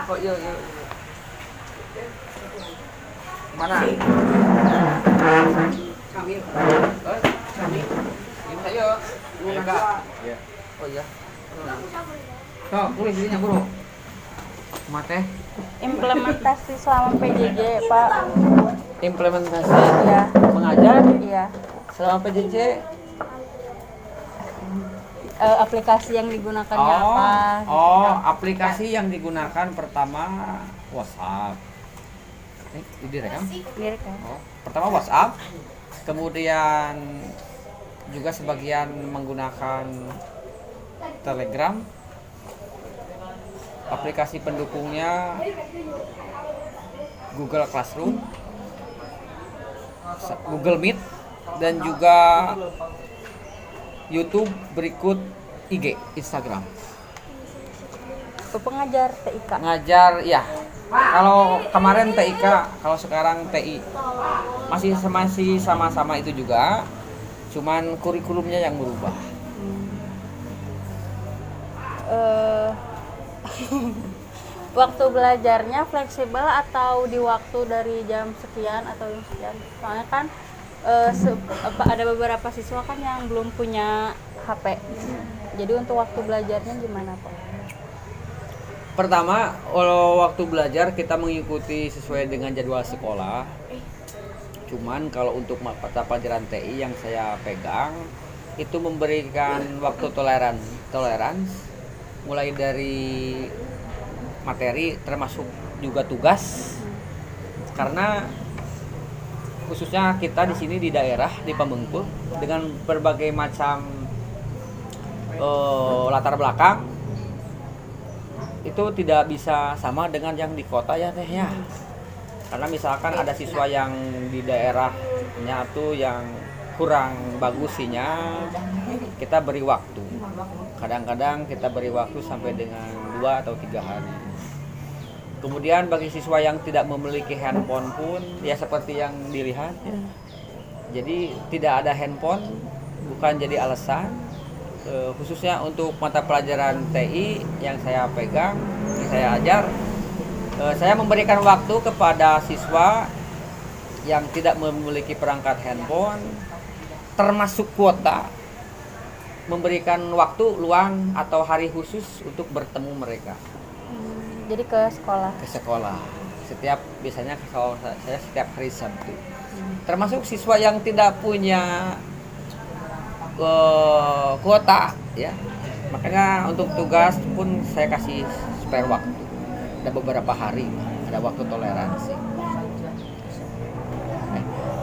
Oh iya. Mana? Kami. Kami. Ini saya. Enggak. Iya. Oh iya. Tuh, boleh sininya, Bro. Mate. Implementasi selama PJJ, Pak. Implementasi Iya. mengajar Iya. selama PJJ. Aplikasi yang digunakannya apa? Aplikasi yang digunakan pertama WhatsApp. Ini direkam? Direkam. Pertama WhatsApp, kemudian juga sebagian menggunakan Telegram. Aplikasi pendukungnya Google Classroom, Google Meet, dan juga YouTube, berikut IG, Instagram. Untuk pengajar TIK. Ngajar, ya. Kalau kemarin TIK, kalau sekarang TI. Masih sama-sama itu juga. Cuman kurikulumnya yang berubah. Waktu belajarnya fleksibel atau di waktu dari jam sekian atau jam sekian? Soalnya kan ada beberapa siswa kan yang belum punya HP. Jadi untuk waktu belajarnya gimana, Pak? Pertama, waktu belajar kita mengikuti sesuai dengan jadwal sekolah. Cuman kalau untuk mata pelajaran TI yang saya pegang itu memberikan waktu toleransi mulai dari materi termasuk juga tugas. Karena khususnya kita di sini di daerah di Pamengpeuk dengan berbagai macam latar belakang itu tidak bisa sama dengan yang di kota ya teh ya. Karena misalkan ada siswa yang di daerahnya tuh yang kurang bagus sinyal, kita beri waktu. Kadang-kadang kita beri waktu sampai dengan 2 atau 3 hari. Kemudian bagi siswa yang tidak memiliki handphone pun ya seperti yang dilihat ya. Jadi tidak ada handphone bukan jadi alasan, khususnya untuk mata pelajaran TI yang saya pegang, yang saya ajar. Saya memberikan waktu kepada siswa yang tidak memiliki perangkat handphone termasuk kuota, memberikan waktu luang atau hari khusus untuk bertemu mereka. Jadi ke sekolah. Ke sekolah. Biasanya kalau saya setiap hari Sabtu. Termasuk siswa yang tidak punya kuota ya. Makanya untuk tugas pun saya kasih spare waktu. Ada beberapa hari, ada waktu toleransi.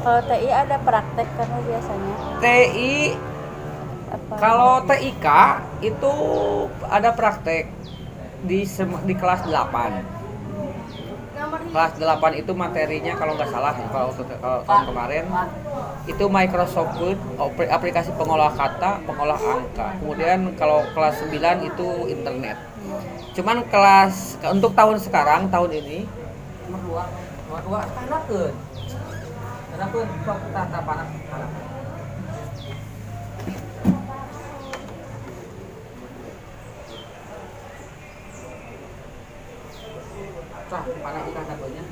Kalau TI ada praktek kan biasanya. TI Apa? Kalau TIK itu ada praktek di kelas 8. Kelas 8 itu materinya kalau nggak salah kalau tahun kemarin itu Microsoft Word, aplikasi pengolah kata, pengolah angka. Kemudian kalau kelas 9 itu internet. Cuman untuk tahun sekarang, tahun ini nomor 2 tanakeun. Tanakeun sok tata panas. Cah, mana bukan kabelnya?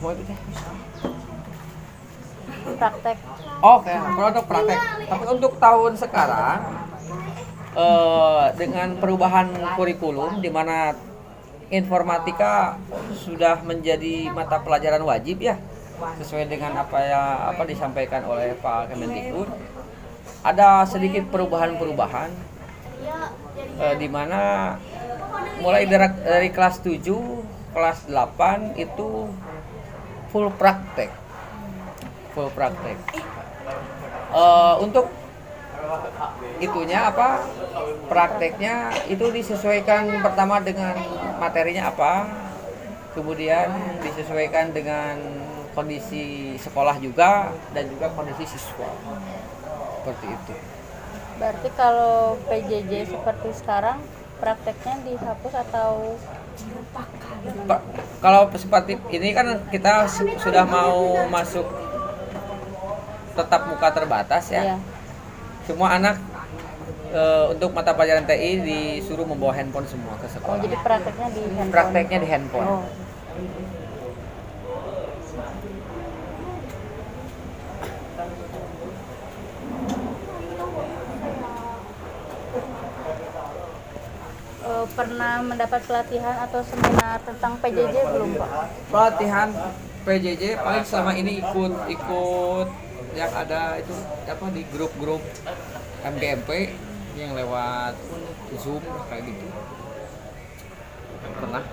Mau itu teh? Praktek. Oke, produk praktek. Tapi untuk tahun sekarang dengan perubahan kurikulum di mana informatika sudah menjadi mata pelajaran wajib ya, sesuai dengan apa disampaikan oleh Pak Kemendikbud. Ada sedikit perubahan-perubahan di mana mulai dari kelas 7, kelas 8 itu full praktek. Untuk itunya prakteknya itu disesuaikan pertama dengan materinya kemudian disesuaikan dengan kondisi sekolah juga dan juga kondisi siswa, seperti itu. Berarti kalau PJJ seperti sekarang prakteknya dihapus atau kalau seperti ini kan kita sudah mau masuk tatap muka terbatas ya. Iya. Semua anak untuk mata pelajaran TI disuruh membawa handphone semua ke Oh, sekolah. jadi prakteknya di handphone. Prakteknya di handphone. Oh. Pernah mendapat pelatihan atau seminar tentang PJJ belum, Pak? Pelatihan PJJ paling selama ini ikut yang ada itu apa di grup-grup MGMP yang lewat Zoom kayak gitu. Pernah.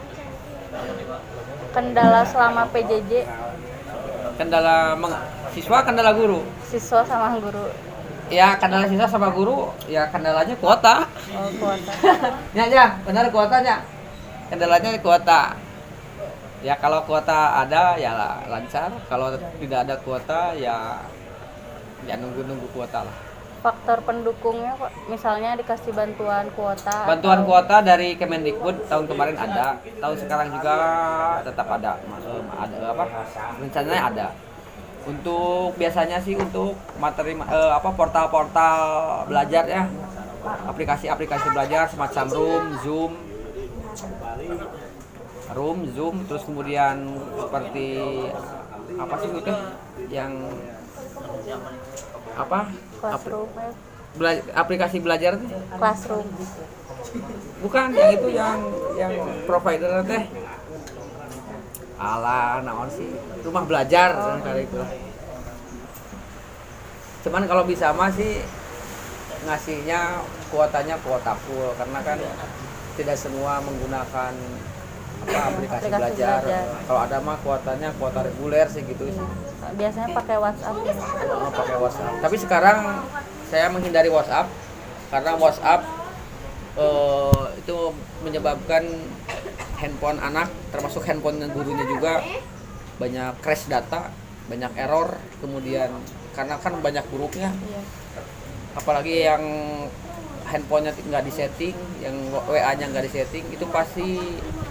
Kendala selama PJJ, Siswa, kendala guru. siswa sama guru. Ya kendala siswa sama guru, ya kendalanya kuota. Oh, kuota. Ya, benar kuotanya. Kendalanya kuota. Ya kalau kuota ada ya lancar, kalau tidak ada kuota ya nunggu kuota lah. Faktor pendukungnya, Pak, misalnya dikasih bantuan kuota. Bantuan atau- kuota dari Kemendikbud tahun kemarin ada, tahun sekarang juga tetap ada. Ada apa? Rencananya ada. Untuk biasanya sih untuk materi portal-portal belajar ya, aplikasi-aplikasi belajar semacam Zoom, terus kemudian seperti apa sih itu yang apa? Classroom, Aplikasi belajar tuh? Classroom. Bukan yang itu yang provider teh. Alah, naon sih? Rumah belajar kali itu. Cuman kalau bisa mah sih ngasihnya kuotanya kuota full karena kan tidak semua menggunakan aplikasi belajar. Kalau ada mah kuotanya kuota reguler sih gitu sih. Biasanya pakai WhatsApp. Pakai WhatsApp. Tapi sekarang saya menghindari WhatsApp karena WhatsApp itu menyebabkan handphone anak termasuk handphone gurunya juga banyak crash data, banyak error, kemudian karena kan banyak grupnya. Iya. Apalagi yang handphonenya nggak disetting, yang WA-nya nggak disetting, itu pasti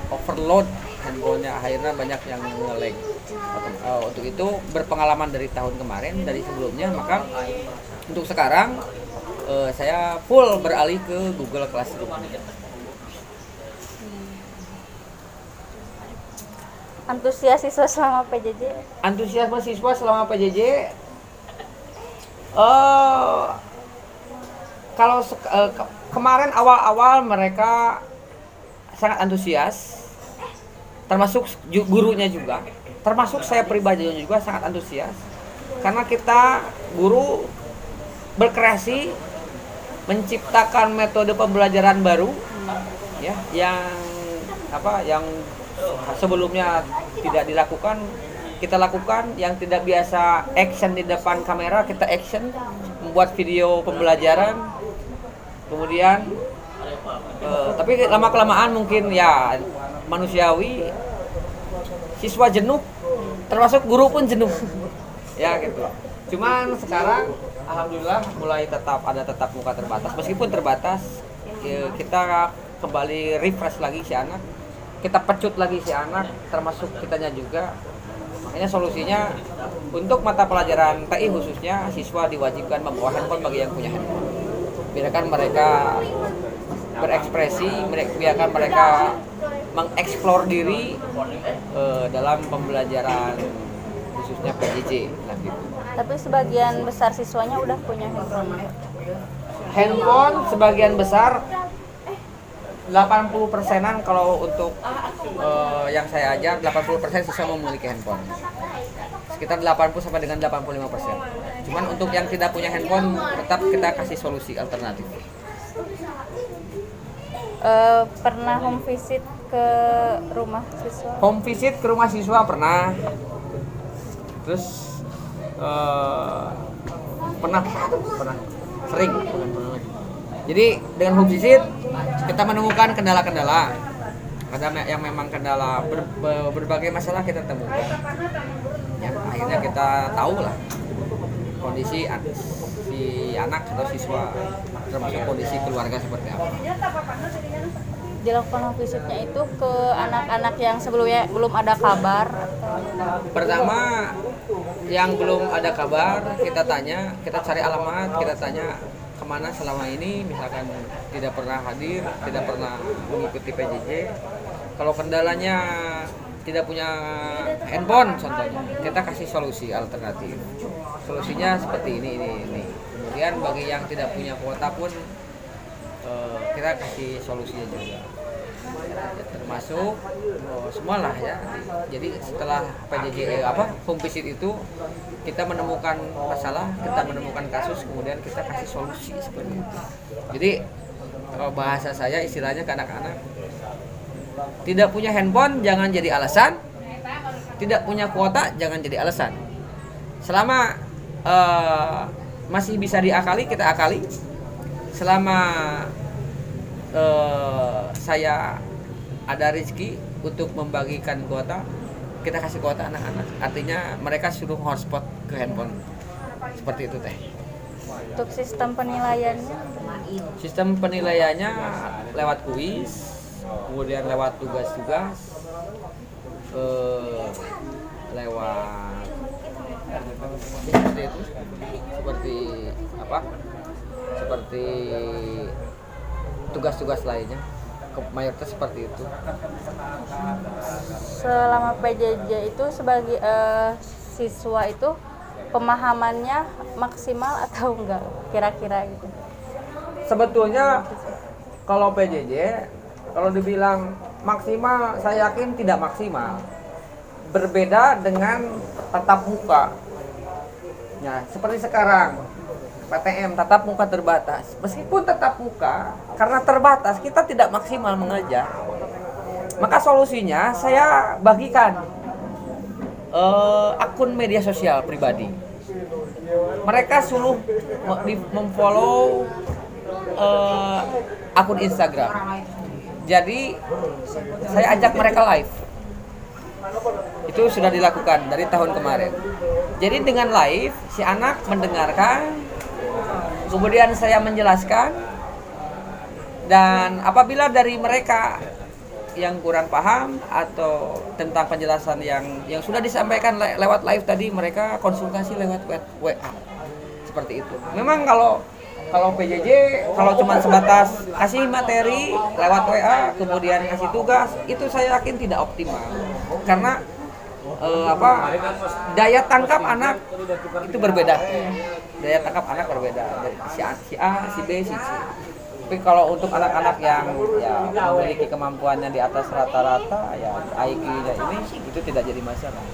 overload handphonenya, akhirnya banyak yang nge-lag. Untuk itu berpengalaman dari tahun kemarin, dari sebelumnya, maka untuk sekarang saya full beralih ke Google Classroom. Antusias siswa selama PJJ. Antusiasme siswa selama PJJ, kalau kemarin awal-awal mereka sangat antusias, termasuk gurunya juga, termasuk saya pribadinya juga sangat antusias, karena kita guru berkreasi menciptakan metode pembelajaran baru, ya, yang sebelumnya tidak dilakukan, kita lakukan, yang tidak biasa action di depan kamera, kita action, membuat video pembelajaran, kemudian tapi lama-kelamaan mungkin ya manusiawi, siswa jenuh, termasuk guru pun jenuh, ya gitu. Cuman sekarang alhamdulillah mulai tetap muka terbatas, meskipun terbatas, ya, kita kembali refresh lagi si anak, kita pecut lagi si anak, termasuk kitanya juga. Makanya solusinya untuk mata pelajaran TI khususnya siswa diwajibkan membawa handphone bagi yang punya handphone. Biarkan mereka berekspresi, biarkan mereka mengeksplor diri dalam pembelajaran khususnya PJJ. Nah, gitu. Tapi sebagian besar siswanya udah punya handphone. Handphone sebagian besar 80%-an kalau untuk yang saya ajar 80% siswa memiliki handphone. Sekitar 80 sampai dengan 85%. Cuman untuk yang tidak punya handphone tetap kita kasih solusi alternatif. Pernah home visit ke rumah siswa? Home visit ke rumah siswa pernah. Terus pernah sering. Jadi dengan home visit kita menemukan kendala-kendala. Ada yang memang kendala berbagai masalah kita temukan. Ya, akhirnya kita tahu lah kondisi si anak atau siswa, termasuk kondisi keluarga seperti apa. Dilakukan home visitnya itu ke anak-anak yang sebelumnya belum ada kabar? Pertama, yang belum ada kabar kita tanya, kita cari alamat, kita tanya kemana selama ini, misalkan tidak pernah hadir, tidak pernah mengikuti PJJ. Kalau kendalanya tidak punya handphone contohnya, kita kasih solusi alternatif. Solusinya seperti ini. Kemudian bagi yang tidak punya kuota pun kita kasih solusinya juga. Ya, termasuk semualah ya. Jadi setelah PJJ home visit itu kita menemukan masalah, kita menemukan kasus, kemudian kita kasih solusi seperti itu. Jadi bahasa saya istilahnya ke anak-anak, tidak punya handphone jangan jadi alasan, tidak punya kuota jangan jadi alasan. Selama masih bisa diakali, kita akali. Selama saya ada rezeki untuk membagikan kuota, kita kasih kuota anak-anak. Artinya mereka suruh hotspot ke handphone. Seperti itu teh. Untuk sistem penilaiannya? Sistem penilaiannya lewat kuis, kemudian lewat tugas-tugas, lewat seperti itu, seperti tugas-tugas lainnya, mayoritas seperti itu. Selama PJJ itu sebagai siswa itu pemahamannya maksimal atau enggak kira-kira gitu? Sebetulnya kalau PJJ, kalau dibilang maksimal, saya yakin tidak maksimal. Berbeda dengan tatap muka. Ya, seperti sekarang PTM tatap muka terbatas. Meskipun tatap muka, karena terbatas kita tidak maksimal mengajar. Maka solusinya saya bagikan akun media sosial pribadi. Mereka suruh memfollow akun Instagram. Jadi saya ajak mereka live. Itu sudah dilakukan dari tahun kemarin. Jadi dengan live si anak mendengarkan, kemudian saya menjelaskan, dan apabila dari mereka yang kurang paham atau tentang penjelasan yang sudah disampaikan lewat live tadi, mereka konsultasi lewat WA. Seperti itu. Memang kalau PJJ kalau cuma sebatas kasih materi lewat WA kemudian kasih tugas, itu saya yakin tidak optimal. Karena daya tangkap anak itu berbeda. Daya tangkap anak berbeda dari si A, si B, si C. Tapi kalau untuk anak-anak yang memiliki kemampuannya di atas rata-rata, ya IQ-nya ini itu tidak jadi masalah.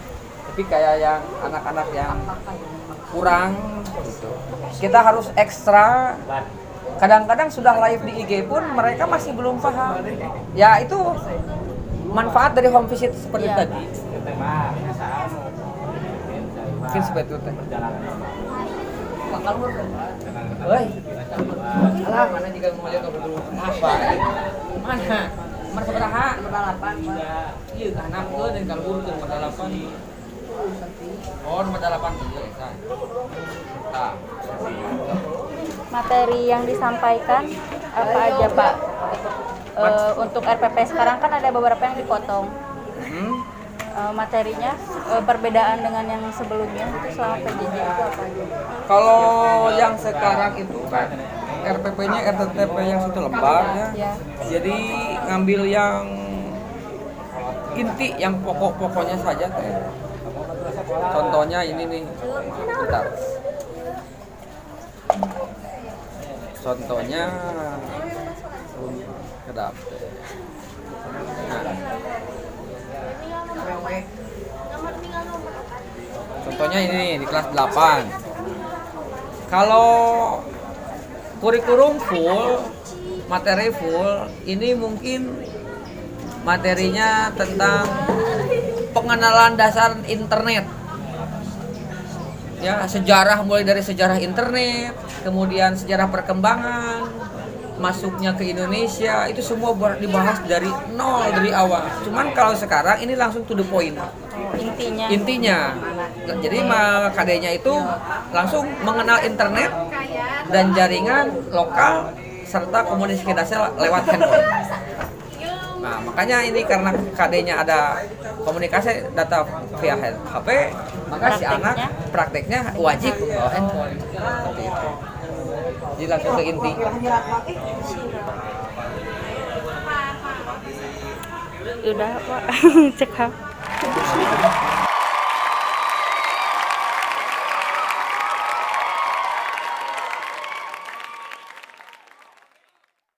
Tapi kayak yang anak-anak yang kurang gitu, kita harus ekstra. Kadang-kadang sudah live di IG pun mereka masih belum paham. Ya itu manfaat dari home visit seperti tadi. Mungkin seperti itu. Woi, alah mana jika mau lihat dulu apa? Mana? Nomor sabaraha? Nomor 8. Iya, kana pun dan kalau urut nomor 8. Oh, nomor 8 iya, Sa. Ah. Materi yang disampaikan apa aja, Pak? Untuk RPP sekarang kan ada beberapa yang dipotong. Materinya perbedaan dengan yang sebelumnya itu selama PJJ itu apa aja? Kalau yang sekarang itu kan RPP-nya RTTP yang 1 lembar ya. Jadi ngambil yang inti, yang pokok-pokoknya saja teh. Contohnya ini nih. Bentar. Contohnya kedap. Nah. Contohnya ini di kelas 8. Kalau kurikulum full, materi full, ini mungkin materinya tentang pengenalan dasar internet. Ya, sejarah, mulai dari sejarah internet, kemudian sejarah perkembangan, masuknya ke Indonesia, itu semua dibahas dari nol, dari awal. Cuman kalau sekarang ini langsung to the point. Intinya. Jadi KD-nya itu langsung mengenal internet dan jaringan lokal serta komunikasi dasar lewat handphone. Nah, makanya ini karena KD-nya ada komunikasi data via HP, maka si anak prakteknya wajib membawa handphone. Seperti itu. Jadi langsung ke inti. Udah Pak. Cekap.